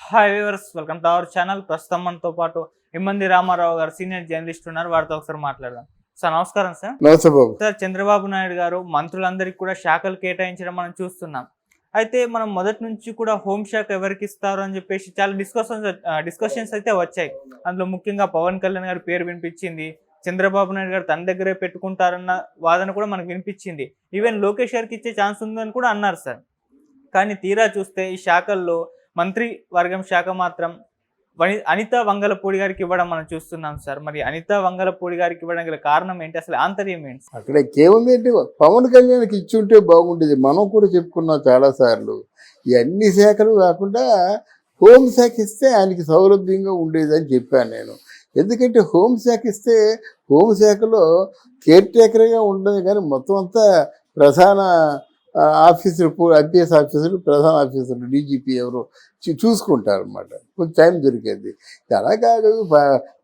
Hi viewers, welcome to our channel. ప్రస్తుతం మనతో పాటు ఇమ్మంది రామారావు గారు సీనియర్ జర్నలిస్ట్ ఉన్నారు. వారితో ఒకసారి మాట్లాడదాం. సార్ నమస్కారం. సార్ నమస్తే బాబు. సార్ చంద్రబాబు నాయుడు గారు మంత్రులందరికీ కూడా శాఖలు కేటాయించడం మనం చూస్తున్నాం. అయితే మనం మొదటి నుంచి కూడా హోంశాఖ ఎవరికి ఇస్తారు అని చెప్పేసి చాలా డిస్కషన్స్ అయితే వచ్చాయి. అందులో ముఖ్యంగా పవన్ కళ్యాణ్ గారి పేరు వినిపించింది. చంద్రబాబు నాయుడు గారు తన దగ్గరే పెట్టుకుంటారన్న వాదన కూడా మనకు వినిపించింది. ఈవెన్ లోకేష్ గారికి ఇచ్చే ఛాన్స్ ఉందని కూడా అన్నారు సార్. కానీ తీరా చూస్తే ఈ శాఖల్లో మంత్రి వర్గం శాఖ మాత్రం అనితా వంగలపూడి గారికి ఇవ్వడం మనం చూస్తున్నాం సార్. మరి అనితా వంగలపూడి గారికి ఇవ్వడం గల కారణం ఏంటి, అసలు ఆంతర్యం ఏంటి? అక్కడ ఏముంది అంటే పవన్ కళ్యాణ్కి ఇచ్చి ఉంటే బాగుండేది. మనం కూడా చెప్పుకున్నాం చాలాసార్లు. ఈ అన్ని శాఖలు కాకుండా హోంశాఖ ఇస్తే ఆయనకి సౌలభ్యంగా ఉండేదని చెప్పాను నేను. ఎందుకంటే హోంశాఖ ఇస్తే హోంశాఖలో కేర్ టేకర్గా ఉండదు, కానీ మొత్తం అంతా ప్రధాన ఆఫీసర్, ఐపీఎస్ ఆఫీసర్లు, ప్రధాన ఆఫీసర్లు, డీజీపీ ఎవరు చూసుకుంటారు అన్నమాట. కొంచెం టైం దొరికేది. అలా కాదు,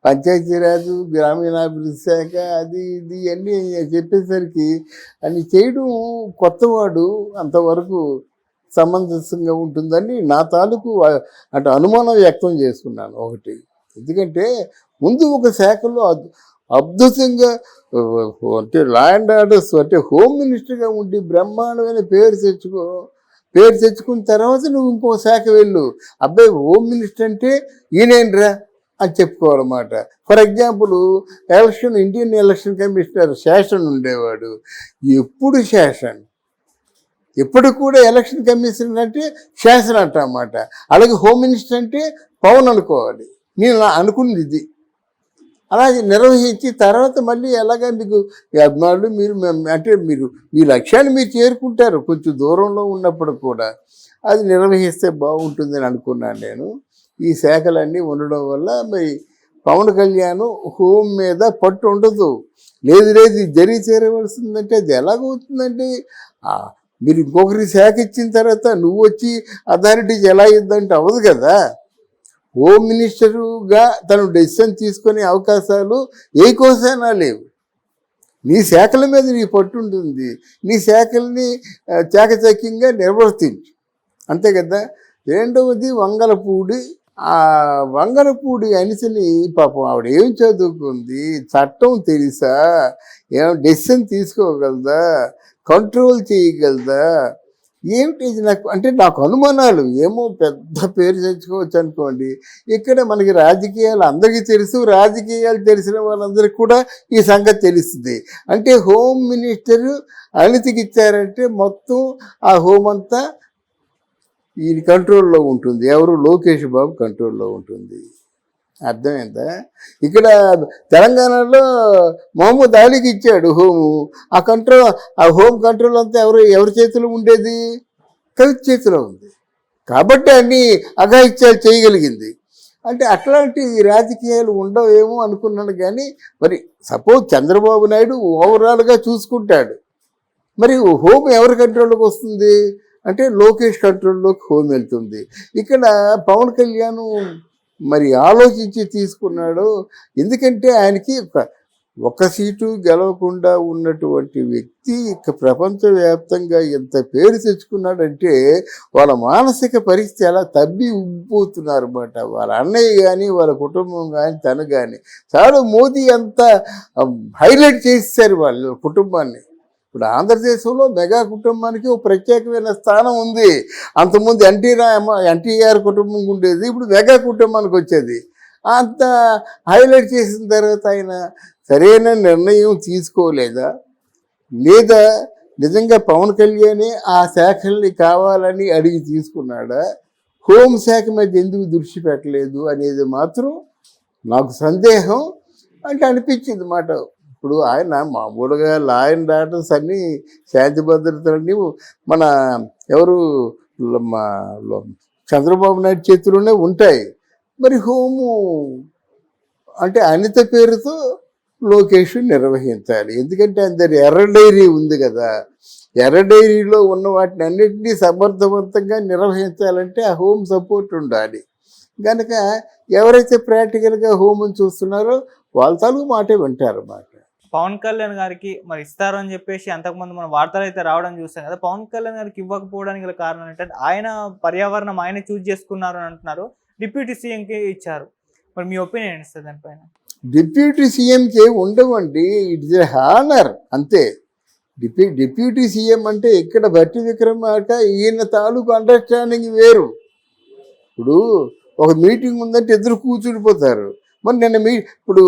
పంచాయతీరాజు, గ్రామీణాభివృద్ధి శాఖ, అది ఇది అన్నీ చెప్పేసరికి అన్ని చేయడం కొత్తవాడు అంతవరకు సమంజసంగా ఉంటుందని నా తాలూకు అంటే అనుమానం వ్యక్తం చేసుకున్నాను. ఒకటి, ఎందుకంటే ముందు ఒక శాఖలో అద్భుతంగా అంటే లా అండ్ ఆర్డర్స్ అంటే హోమ్ మినిస్టర్గా ఉండి బ్రహ్మాండమైన పేరు తెచ్చుకున్న తర్వాత నువ్వు ఇంకో శాఖ వెళ్ళు. అబ్బాయి హోమ్ మినిస్టర్ అంటే ఈయనేంట్రా అని చెప్పుకోవాలన్నమాట. For example Indian election commissioner Seshan ఉండేవాడు. ఎప్పుడు కూడా ఎలక్షన్ కమిషనర్ అంటే శేషన్ అంట అన్నమాట. అలాగే హోమ్ మినిస్టర్ అంటే పవన్ అనుకోవాలి. నేను అనుకున్నది ఇది. అలాగే నిర్వహించి తర్వాత మళ్ళీ ఎలాగా మీకు అభిమానులు మీరు అంటే మీ లక్ష్యాన్ని మీరు చేరుకుంటారు. కొంచెం దూరంలో ఉన్నప్పుడు కూడా అది నిర్వహిస్తే బాగుంటుందని అనుకున్నాను నేను. ఈ శాఖలన్నీ ఉండడం వల్ల మరి పవన్ కళ్యాణ్ హోమ్ మీద పట్టు ఉండదు. లేదు జరిగి చేరవలసిందంటే అది ఎలాగవుతుందంటే, మీరు ఇంకొకరి శాఖ ఇచ్చిన తర్వాత నువ్వు వచ్చి అథారిటీకి ఎలా ఇద్దంటే అవ్వదు కదా. హోమ్ మినిస్టరుగా తను డెసిషన్ తీసుకునే అవకాశాలు ఏ కోసైనా లేవు. నీ శాఖల మీద నీ పట్టు ఉంటుంది. నీ శాఖల్ని చాకచక్యంగా నిర్వర్తించు, అంతే కదా. రెండవది వంగలపూడి. ఆ వంగలపూడి అనిసని పాపం ఆవిడ ఏం చదువుకుంది, చట్టం తెలుసా, ఏం డెసిషన్ తీసుకోగలదా, కంట్రోల్ చేయగలదా, ఏమిటి నాకు అనుమానాలు. ఏమో పెద్ద పేరు తెచ్చుకోవచ్చు అనుకోండి. ఇక్కడ మనకి రాజకీయాలు అందరికీ తెలుసు, రాజకీయాలు తెలిసిన వాళ్ళందరికీ కూడా ఈ సంగతి తెలుస్తుంది. అంటే హోమ్ మినిస్టర్ అనితకి ఇచ్చారంటే మొత్తం ఆ హోమ్ అంతా ఈయన కంట్రోల్లో ఉంటుంది. ఎవరు? లోకేష్ బాబు కంట్రోల్లో ఉంటుంది. అర్థమైందా? ఇక్కడ తెలంగాణలో మహమూద్ అలీకి ఇచ్చాడు హోము. ఆ హోమ్ కంట్రోల్ అంతా ఎవరి చేతిలో ఉండేది? కవిత చేతిలో ఉంది. కాబట్టి అన్ని అఘాయిత్యాలు చేయగలిగింది. అంటే అట్లాంటి రాజకీయాలు ఉండవేమో అనుకున్నాను. కానీ మరి సపోజ్ చంద్రబాబు నాయుడు ఓవరాల్గా చూసుకుంటాడు. మరి హోమ్ ఎవరి కంట్రోల్లోకి వస్తుంది అంటే లోకేష్ కంట్రోల్లోకి హోమ్ వెళ్తుంది. ఇక్కడ పవన్ కళ్యాణ్ మరి ఆలోచించి తీసుకున్నాడు. ఎందుకంటే ఆయనకి ఒక సీటు గెలవకుండా ఉన్నటువంటి వ్యక్తి ప్రపంచవ్యాప్తంగా ఎంత పేరు తెచ్చుకున్నాడంటే వాళ్ళ మానసిక పరిస్థితి ఎలా ఉబ్బిపోతున్నారు అన్నమాట. వాళ్ళ అన్నయ్య కానీ వాళ్ళ కుటుంబం కానీ తను కానీ చాలా మోదీ అంత హైలైట్ చేశారు వాళ్ళ కుటుంబాన్ని. ఇప్పుడు ఆంధ్రదేశంలో మెగా కుటుంబానికి ఒక ప్రత్యేకమైన స్థానం ఉంది. అంతకుముందు ఎన్టీఆర్ కుటుంబం ఉండేది, ఇప్పుడు మెగా కుటుంబానికి వచ్చేది. అంత హైలైట్ చేసిన తర్వాత ఆయన సరైన నిర్ణయం తీసుకోలేదా, లేదా నిజంగా పవన్ కళ్యాణే ఆ శాఖల్ని కావాలని అడిగి తీసుకున్నాడా, హోంశాఖ మీద ఎందుకు దృష్టి పెట్టలేదు అనేది మాత్రం నాకు సందేహం అంటే అనిపించింది మాట. ఇప్పుడు ఆయన మామూలుగా లా అండ్ ఆర్డర్స్ అన్నీ, శాంతి భద్రతలన్నీ మన ఎవరు చంద్రబాబు నాయుడు చేతిలోనే ఉంటాయి. మరి హోము అంటే అనిత పేరుతో లోకేష్ నిర్వహించాలి. ఎందుకంటే అందరి ఎర్ర డైరీ ఉంది కదా. ఎర్ర డైరీలో ఉన్న వాటిని అన్నింటినీ సమర్థవంతంగా నిర్వహించాలంటే ఆ హోమ్ సపోర్ట్ ఉండాలి. కనుక ఎవరైతే ప్రాక్టికల్గా హోమ్ని చూస్తున్నారో వాళ్ళ తాలూకు మాటే వింటారు అన్నమాట. పవన్ కళ్యాణ్ గారికి మరి ఇస్తారు అని చెప్పేసి అంతకుముందు మన వార్తలు అయితే రావడం చూస్తాం కదా. పవన్ కళ్యాణ్ గారికి ఇవ్వకపోవడానికి గల కారణం ఏంటంటే ఆయన పర్యావరణం ఆయన చూజ్ చేసుకున్నారు అని అంటున్నారు. డిప్యూటీ సీఎంకి ఇచ్చారు. మరి మీ ఒపీనియన్ ఏంటి సార్ దానిపైన? డిప్యూటీ సీఎంకి ఉండవండి, ఇట్స్ ఏ హానర్ అంతే. డిప్యూటీ సీఎం అంటే ఇక్కడ భట్టి విక్రమార్క ఈయన తాలూకు అండర్స్టాండింగ్ వేరు. ఇప్పుడు ఒక మీటింగ్ ఉందంటే ఎదురు కూర్చుడిపోతారు. మరి నిన్న ఇప్పుడు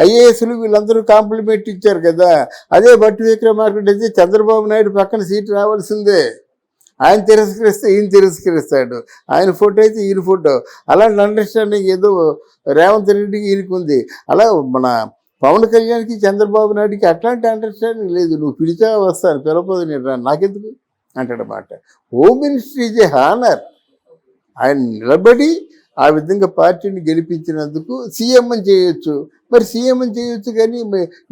ఐఏఎస్లు వీళ్ళందరూ కాంప్లిమెంట్ ఇచ్చారు కదా, అదే భట్టి విక్రమార్క అయితే చంద్రబాబు నాయుడు పక్కన సీట్ రావాల్సిందే. ఆయన తిరస్కరిస్తే ఈయన తిరస్కరిస్తాడు, ఆయన ఫోటో అయితే ఈయన ఫోటో. అలాంటి అండర్స్టాండింగ్ ఏదో రేవంత్ రెడ్డికి ఈయనకు ఉంది. అలా మన పవన్ కళ్యాణ్కి చంద్రబాబు నాయుడికి అట్లాంటి అండర్స్టాండింగ్ లేదు. నువ్వు పిలిచా వస్తాను, పిలవదు నేను రాను, నాకెందుకు అంటాడన్నమాట. Home minister is a honour. ఆయన నిలబడి ఆ విధంగా పార్టీని గెలిపించినందుకు సీఎం అని చేయొచ్చు. మరి సీఎం అని చేయొచ్చు కానీ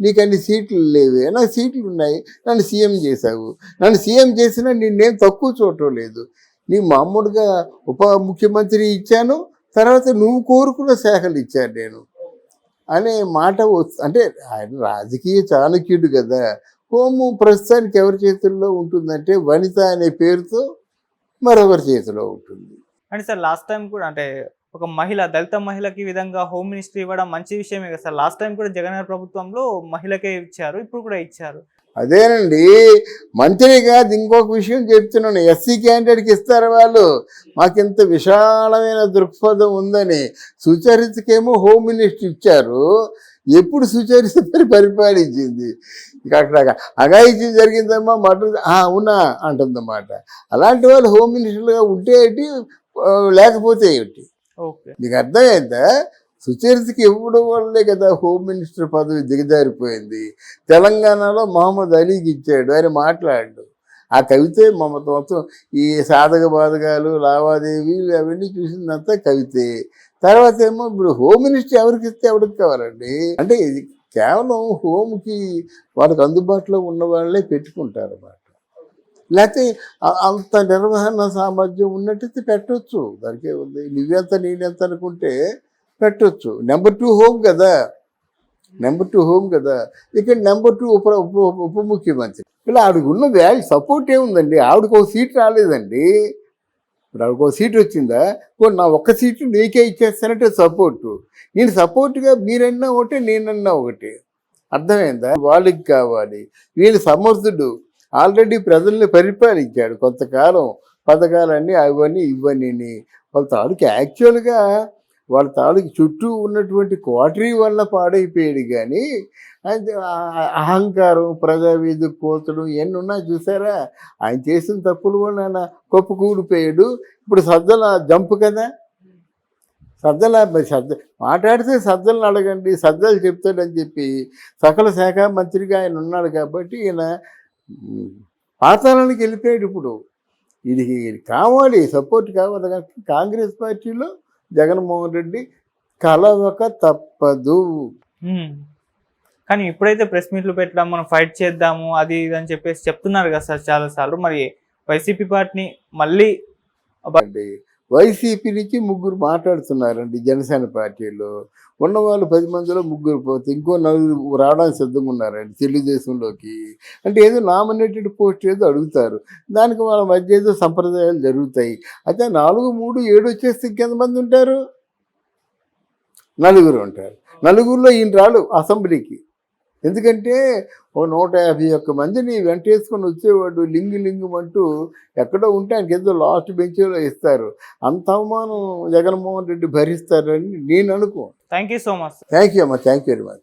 నీకు అన్ని సీట్లు లేవే, నాకు సీట్లు ఉన్నాయి, నన్ను సీఎం చేశావు. నన్ను సీఎం చేసినా నిన్నేం తక్కువ చూడటం లేదు. నీ మామూలుగా ఉప ముఖ్యమంత్రి ఇచ్చాను, తర్వాత నువ్వు కోరుకున్న శాఖలు ఇచ్చాను నేను అనే మాట అంటే ఆయన రాజకీయ చాణక్యుడు కదా. హోము ప్రస్తుతానికి ఎవరి చేతుల్లో ఉంటుందంటే వనిత అనే పేరుతో మరొకరి చేతిలో ఉంటుంది. అంటే సార్ లాస్ట్ టైం కూడా అంటే ఒక మహిళ, దళిత మహిళకి ఈ విధంగా హోమ్ మినిస్ట్రీ ఇవ్వడం మంచి విషయమే కదా సార్. లాస్ట్ టైం కూడా జగన్ గారి ప్రభుత్వంలో మహిళకే ఇచ్చారు, ఇప్పుడు కూడా ఇచ్చారు. అదేనండి, మంత్రిగా ఇంకొక విషయం చెప్తున్నాను. ఎస్సీ క్యాండిడేట్కి ఇస్తారు వాళ్ళు. మాకింత విశాలమైన దృక్పథం ఉందని. సుచరితకేమో హోమ్ మినిస్టర్ ఇచ్చారు. ఎప్పుడు సుచరిత పరిపాలించింది? ఇక అక్కడ అఘాయిత్యం జరిగిందమ్మా మటన్ అవునా అంటుందన్నమాట. అలాంటి వాళ్ళు హోమ్ మినిస్టర్గా ఉంటే ఏంటి, లేకపోతే ఏమిటి? ఓకే, నీకు అర్థమైందా? సుచరితకి ఇవ్వడం వల్లే కదా హోమ్ మినిస్టర్ పదవి దిగజారిపోయింది. తెలంగాణలో మహమ్మద్ అలీకి ఇచ్చాడు, ఆయన మాట్లాడు. ఆ కవితే మొత్తం ఈ సాధక బాధకాలు లావాదేవీలు అవన్నీ చూసిందంతా కవితే. తర్వాత ఏమో ఇప్పుడు హోమ్ మినిస్టర్ ఎవరికి ఇస్తే ఎవరికి కావాలండి? అంటే ఇది కేవలం హోమ్కి వాళ్ళకి అందుబాటులో ఉన్న వాళ్ళే పెట్టుకుంటారు అన్నమాట. లేకపోతే అంత నిర్వహణ సామర్థ్యం ఉన్నట్టయితే పెట్టవచ్చు, దానికే ఉంది. నువ్వెంత నేనెంత అనుకుంటే పెట్టవచ్చు. నెంబర్ 2 హోమ్ కదా, నెంబర్ 2 హోమ్ కదా. ఇక్కడ నెంబర్ 2 ఉప ముఖ్యమంత్రి. ఇలా ఆవిడకు ఉన్న వాల్యూ సపోర్ట్ ఏముందండి? ఆవిడకు ఒక సీట్ రాలేదండి. ఇప్పుడు ఆవిడకు ఒక సీట్ వచ్చిందా? నా ఒక్క సీటు నీకే ఇచ్చేస్తానంటే సపోర్టు. నేను సపోర్ట్గా మీరన్నా ఒకటే, నేనన్నా ఒకటే. అర్థమైందా? వాళ్ళకి కావాలి. వీళ్ళు సమర్థుడు, ఆల్రెడీ ప్రజల్ని పరిపాలించాడు కొంతకాలం. పథకాలన్నీ అవన్నీ ఇవన్నీ వాళ్ళ తాలూకు యాక్చువల్గా వాళ్ళ తాలూకు చుట్టూ ఉన్నటువంటి క్వార్టరీ వల్ల పాడైపోయాడు. కానీ అహంకారం, ప్రజావేదిక కోతడం ఇవన్నీ ఉన్నాయి చూసారా? ఆయన చేసిన తప్పుల వల్ల ఆయన కొప్పుకూడిపోయాడు. ఇప్పుడు సజ్జల జంపు కదా, మాట్లాడితే సజ్జలను అడగండి, సజ్జలు చెప్తాడని చెప్పి సకల శాఖ మంత్రిగా ఆయన ఉన్నాడు. కాబట్టి ఈయన పాతాళానికి వెళ్ళిపోయాడు. ఇప్పుడు ఇది కావాలి, సపోర్ట్ కావాలి. కాంగ్రెస్ పార్టీలో జగన్మోహన్ రెడ్డి కలవక తప్పదు. కానీ ఇప్పుడైతే ప్రెస్ మీట్లు పెట్టడం, మనం ఫైట్ చేద్దాము అది ఇది అని చెప్పేసి చెప్తున్నారు కదా సార్ చాలాసార్లు. మరి వైసీపీ పార్టీని మళ్ళీ వైసీపీ నుంచి 3 మాట్లాడుతున్నారండి. జనసేన పార్టీలో ఉన్నవాళ్ళు 10 మందిలో 3 పోతే ఇంకో 4 రావడానికి సిద్ధంగా ఉన్నారండి తెలుగుదేశంలోకి. అంటే ఏదో నామినేటెడ్ పోస్ట్ ఏదో అడుగుతారు, దానికి వాళ్ళ మధ్య ఏదో సంప్రదాయాలు జరుగుతాయి. అయితే 4, 3, 7 వచ్చేస్తే ఇంకెంతమంది ఉంటారు? 4 ఉంటారు. 4లో ఈయన రాడు అసెంబ్లీకి. ఎందుకంటే ఓ 151 మందిని వెంటేసుకొని వచ్చేవాడు. లింగు అంటూ ఎక్కడో ఉంటే ఆయనకి ఏదో లాస్ట్ బెంచ్లో ఇస్తారు. అంత అవమానం జగన్మోహన్ రెడ్డి భరిస్తారని నేను అనుకో. Thank you so much. Thank you అమ్మా, థ్యాంక్ యూ వెరీ మచ్.